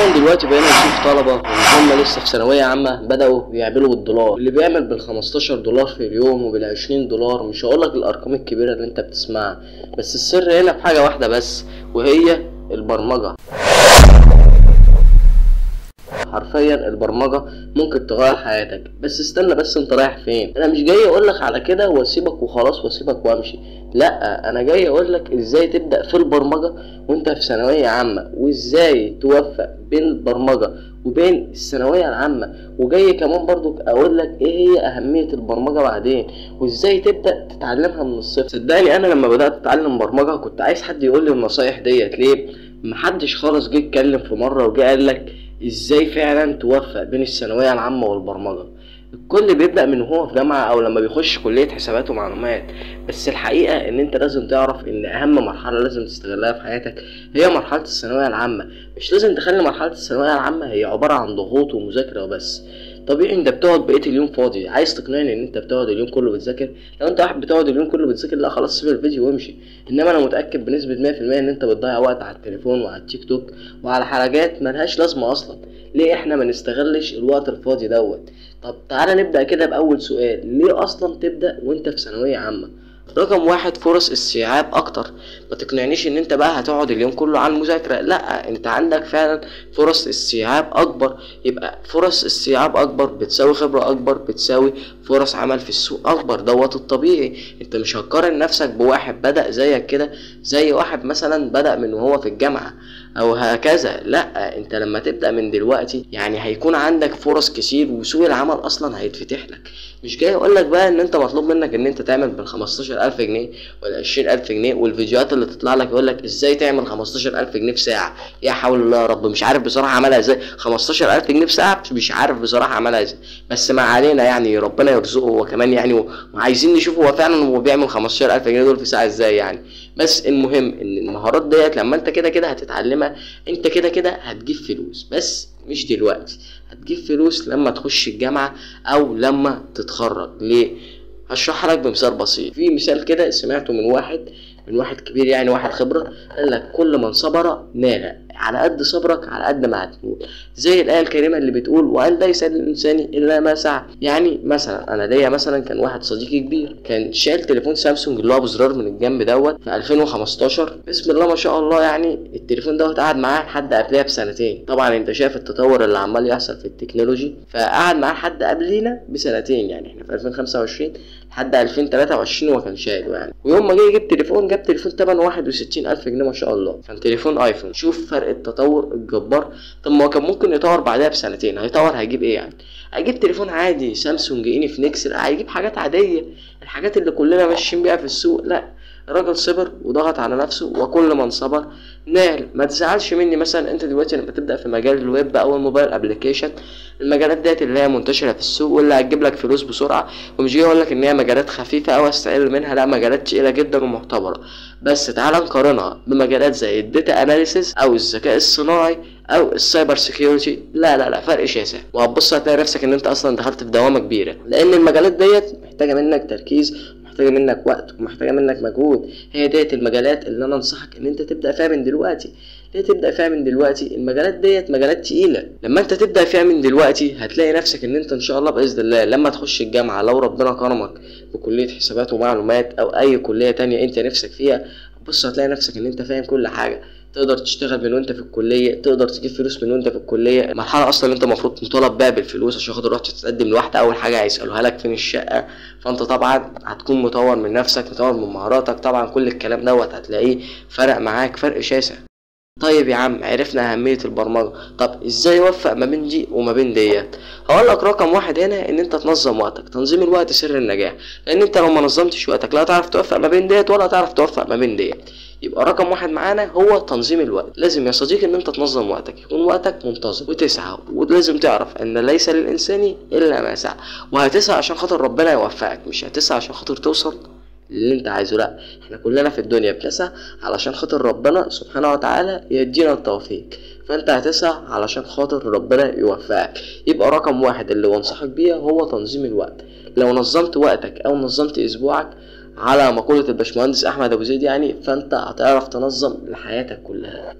فعلا دلوقتي بقينا نشوف طلبة هم لسه في ثانوية عامة بدأوا يعملوا بالدولار، اللي بيعمل بال15 دولار في اليوم وبال20 دولار. مش هقولك الأرقام الكبيرة اللي أنت بتسمعها، بس السر هنا في حاجة واحدة بس، وهي البرمجة. حرفيا البرمجة ممكن تغير حياتك. بس استنى، بس انت رايح فين؟ انا مش جاي اقولك على كده واسيبك وخلاص واسيبك وامشي، لا، انا جاي اقولك ازاي تبدأ في البرمجة وانت في ثانوية عامة، وازاي توفق بين البرمجة وبين الثانوية العامة، وجاي كمان برضو اقولك ايه هي اهمية البرمجة بعدين، وازاي تبدأ تتعلمها من الصفر. صدقني انا لما بدأت اتعلم برمجة كنت عايز حد يقول لي النصايح ديت. ليه؟ محدش خالص جه اتكلم في مرة وجه قالك ازاي فعلا توفق بين الثانويه العامه والبرمجه. الكل بيبدا من هو في جامعه او لما بيخش كليه حسابات ومعلومات، بس الحقيقه ان انت لازم تعرف ان اهم مرحله لازم تستغلها في حياتك هي مرحله الثانويه العامه. مش لازم تخلي مرحله الثانويه العامه هي عباره عن ضغوط ومذاكره وبس. طبيعي انت بتقعد بقيه اليوم فاضي، عايز تقنعني ان انت بتقعد اليوم كله بتذاكر؟ لو انت واحد بتقعد اليوم كله بتذاكر، لا خلاص سيب الفيديو وامشي. انما انا متاكد بنسبه 100% ان انت بتضيع وقت على التليفون وعلى التيك توك وعلى حاجات ملهاش لازمه اصلا. ليه احنا ما نستغلش الوقت الفاضي دوت؟ طب تعالى نبدا كده باول سؤال، ليه اصلا تبدا وانت في ثانويه عامه؟ رقم واحد، فرص استيعاب اكتر. ما تقنعنيش ان انت بقى هتقعد اليوم كله على المذاكره، لا، انت عندك فعلا فرص استيعاب اكبر. يبقى فرص استيعاب اكبر بتساوي خبره اكبر بتساوي فرص عمل في السوق اكبر، دوت الطبيعي. انت مش هتقارن نفسك بواحد بدأ زيك كده زي واحد مثلا بدأ من وهو في الجامعه او هكذا، لا، انت لما تبدأ من دلوقتي يعني هيكون عندك فرص كتير وسوق العمل اصلا هيتفتح لك. مش جاي اقولك بقى ان انت مطلوب منك ان انت تعمل بال15,000 جنيه ولا 20,000 جنيه، والفيديوهات اللي تطلع لك يقولك ازاي تعمل 15,000 جنيه في ساعة. يا حول الله يا رب، مش عارف بصراحة عملها ازاي 15,000 جنيه في ساعة، مش عارف بصراحة عملها ازاي. بس ما علينا، يعني ربنا يرزقه هو كمان يعني، وعايزين نشوف هو فعلا هو بيعمل 15,000 جنيه دول في ساعة ازاي يعني. بس المهم ان المهارات ديت لما انت كده كده هتتعلمها، انت كده كده هتجيب فلوس، بس مش دلوقتي، هتجيب فلوس لما تخش الجامعة او لما تتخرج. ليه؟ هشرح لك بمثال بسيط. في مثال كده سمعته من واحد كبير، يعني واحد خبرة، قال لك كل من صبر نال، على قد صبرك على قد ما هتنول. زي الآية الكريمة اللي بتقول وأن ليس للإنسان إلا ما سعى. يعني مثلا أنا ليا مثلا كان واحد صديقي كبير كان شايل تليفون سامسونج اللي هو بزرار من الجنب دوت في 2015، بسم الله ما شاء الله، يعني التليفون دوت قعد معاه لحد قبلها بسنتين. طبعا انت شايف التطور اللي عمال يحصل في التكنولوجي، فقعد معاه لحد قبلينا بسنتين، يعني احنا في 2025 لحد 2023 هو كان شايله يعني. ويوم ما جه يجيب تليفون، جاب تليفون ثمنه 61,000 جنيه ما شاء الله، كان تليفون ايفون. شوف فرق التطور الجبار. طب ما هو كان ممكن يطور بعدها بسنتين، هيطور هيجيب ايه يعني؟ هيجيب تليفون عادي سامسونج انفينكس، هيجيب حاجات عاديه، الحاجات اللي كلنا ماشيين بيها في السوق. لا، الراجل صبر وضغط على نفسه، وكل من صبر نال. ما تزعلش مني، مثلا انت دلوقتي لما تبدا في مجال الويب او الموبايل ابلكيشن، المجالات ديت اللي هي منتشره في السوق واللي هتجيب لك فلوس بسرعه، ومش جاي اقول لك ان هي مجالات خفيفه او استقل منها، لا، مجالات تقيله جدا ومعتبره. بس تعال نقارنها بمجالات زي الداتا اناليسيس او الذكاء الصناعي او السايبر سيكيورتي، لا لا لا، فرق شاسع. وهتبص هتلاقي نفسك ان انت اصلا دخلت في دوامه كبيره، لان المجالات ديت محتاجه منك تركيز، محتاجه منك وقت، ومحتاجه منك مجهود. هي ديت المجالات اللي انا انصحك ان انت تبدا فيها من دلوقتي. ليه تبدا فيها من دلوقتي؟ المجالات ديت مجالات تقيله، لما انت تبدا فيها من دلوقتي هتلاقي نفسك ان انت ان شاء الله باذن الله لما تخش الجامعه، لو ربنا كرمك بكليه حسابات ومعلومات او اي كليه تانية انت نفسك فيها، بص هتلاقي نفسك ان انت فاهم كل حاجه، تقدر تشتغل من وانت في الكليه، تقدر تجيب فلوس من وانت في الكليه. المرحله اصلا انت المفروض مطالب بقى بالفلوس عشان خاطر رحت تتقدم لواحده، اول حاجه هيسالوها لك فين الشقه، فانت طبعا هتكون مطور من نفسك، مطور من مهاراتك، طبعا كل الكلام دوت هتلاقيه فرق معاك فرق شاسع. طيب يا عم، عرفنا اهميه البرمجه، طب ازاي اوفق ما بين دي وما بين ديت؟ هقول لك رقم واحد هنا، ان انت تنظم وقتك. تنظيم الوقت سر النجاح، لان انت لو ما نظمتش وقتك لا تعرف توفق ما بين ديت ولا تعرف توفق ما بين ديت. يبقى رقم واحد معانا هو تنظيم الوقت. لازم يا صديقي ان انت تنظم وقتك، يكون وقتك منتظم وتسعى، ولازم تعرف ان ليس للانسان الا ما سعى. وهتسعى عشان خاطر ربنا يوفقك، مش هتسعى عشان خاطر توصل اللي انت عايزه، لا، احنا كلنا في الدنيا بنسعى علشان خاطر ربنا سبحانه وتعالى يدينا التوفيق، فانت هتسعى علشان خاطر ربنا يوفقك. يبقى رقم واحد اللي بنصحك بيها هو تنظيم الوقت. لو نظمت وقتك او نظمت اسبوعك على مقولة الباشمهندس احمد ابو زيد يعني، فانت هتعرف تنظم لحياتك كلها.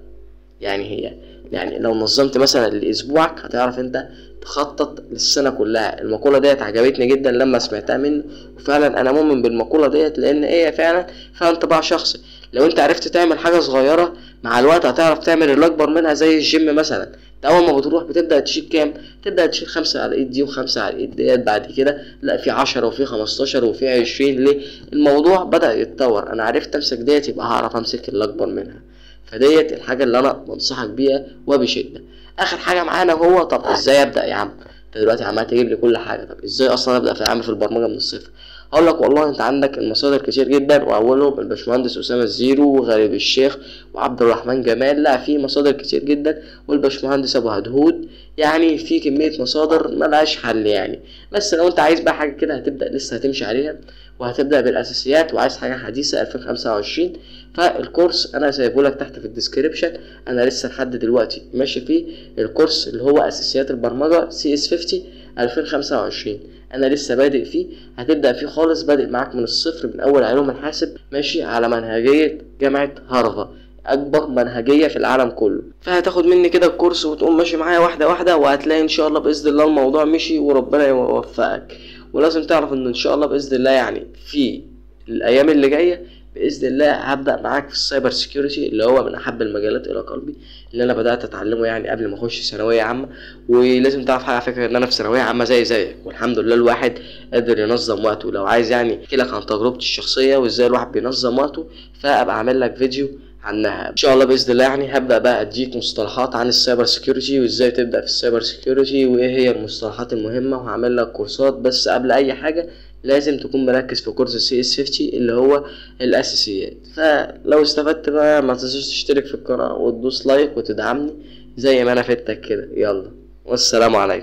يعني لو نظمت مثلا لاسبوعك هتعرف انت تخطط للسنه كلها. المقوله ديت عجبتني جدا لما سمعتها منه، وفعلا انا مؤمن بالمقوله ديت، لان هي فعلا انطباع شخصي. لو انت عرفت تعمل حاجه صغيره مع الوقت هتعرف تعمل الاكبر منها. زي الجيم مثلا، انت اول ما بتروح بتبدا تشيل كام؟ تبدا تشيل 5 على الايد دي و5 على الايد ديت، بعد كده لا في 10 وفي 15 وفي 20. ليه؟ الموضوع بدا يتطور، انا عرفت امسك ديت يبقى هعرف امسك الاكبر منها. فديت الحاجه اللي انا بنصحك بيها وبشده. اخر حاجه معانا هو طب ازاي ابدا يا عم؟ انت دلوقتي عمال تجيب لي كل حاجه، طب ازاي اصلا ابدا في البرمجه من الصفر؟ هقول لك والله انت عندك المصادر كتير جدا، واولهم الباشمهندس اسامه الزيرو وغالب الشيخ وعبد الرحمن جمال. لا في مصادر كتير جدا، والباشمهندس ابو هدهود. يعني في كميه مصادر ملهاش حل يعني. بس لو انت عايز بقى حاجه كده هتبدا لسه هتمشي عليها وهتبدا بالاساسيات، وعايز حاجه حديثه 2025، فالكورس انا سايبه لك تحت في الديسكريبشن. انا لسه لحد دلوقتي ماشي فيه الكورس اللي هو اساسيات البرمجه CS50 2025. انا لسه بادئ فيه، هتبدا فيه خالص، بادئ معاك من الصفر، من اول علوم الحاسب، ماشي على منهجيه جامعه هارفارد، اكبر منهجيه في العالم كله. فهتاخد مني كده الكورس وتقوم ماشي معايا واحده واحده، وهتلاقي ان شاء الله باذن الله الموضوع مشي وربنا يوفقك. ولازم تعرف ان شاء الله باذن الله يعني في الايام اللي جايه باذن الله هبدا معاك في السايبر سيكيورتي، اللي هو من احب المجالات الى قلبي، اللي انا بدات اتعلمه يعني قبل ما اخش ثانويه عامه. ولازم تعرف حاجه على فكره، ان انا في ثانويه عامه زيك، والحمد لله الواحد قادر ينظم وقته. لو عايز يعني احكي لك عن تجربتي الشخصيه وازاي الواحد بينظم وقته، فابقى اعمل لك فيديو عنها ان شاء الله باذن الله. يعني هبدا بقى اديك مصطلحات عن السايبر سيكيورتي وازاي تبدا في السايبر سيكيورتي وايه هي المصطلحات المهمه، وهعمل لك كورسات. بس قبل اي حاجه لازم تكون مركز في كورس CS50 اللي هو الاساسيات. فلو استفدت بقى ما تنساش تشترك في القناه وتدوس لايك وتدعمني زي ما انا فدتك كده. يلا والسلام عليكم.